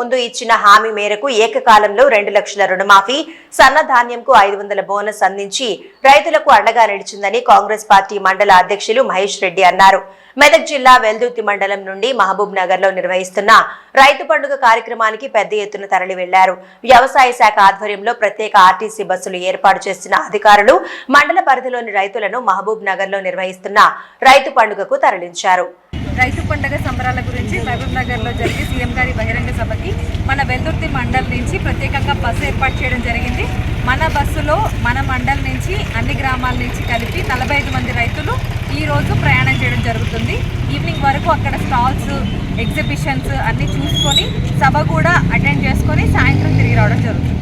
ముందు ఇచ్చిన హామీ మేరకు ఏకకాలంలో 2 లక్షల రుణమాఫీ, సన్నధాన్యంకు 500 బోనస్ అందించి రైతులకు అండగా నిలిచిందని కాంగ్రెస్ పార్టీ మండల అధ్యక్షులు మహేష్ రెడ్డి అన్నారు. మెదక్ జిల్లా వెల్దుర్తి మండలం నుండి మహబూబ్ నగర్ లో నిర్వహిస్తున్న రైతు పండుగ కార్యక్రమానికి పెద్ద ఎత్తున తరలి వెళ్లారు. వ్యవసాయ శాఖ ఆధ్వర్యంలో ప్రత్యేక ఆర్టీసీ బస్సులు ఏర్పాటు చేసిన అధికారులు మండల పరిధిలోని రైతులను మహబూబ్ నగర్ లో నిర్వహిస్తున్న రైతు పండుగకు తరలించారు. రైతు పండుగ సంబరాల గురించి మహబూబ్ నగర్ లో జరిగే సీఎం గారి బహిరంగ సభకి మన వెల్దుర్తి మండల్ నుంచి ప్రత్యేకంగా బస్సు ఏర్పాటు చేయడం జరిగింది. మన బస్సులో మన మండల్ నుంచి అన్ని గ్రామాల నుంచి కలిపి 45 మంది రైతులు ఈ రోజు ప్రయాణం చేయడం జరుగుతుంది. ఈవినింగ్ వరకు అక్కడ స్టాల్స్, ఎగ్జిబిషన్స్ అన్ని చూసుకొని సభ కూడా అటెండ్ చేసుకొని సాయంత్రం తిరిగి రావడం జరుగుతుంది.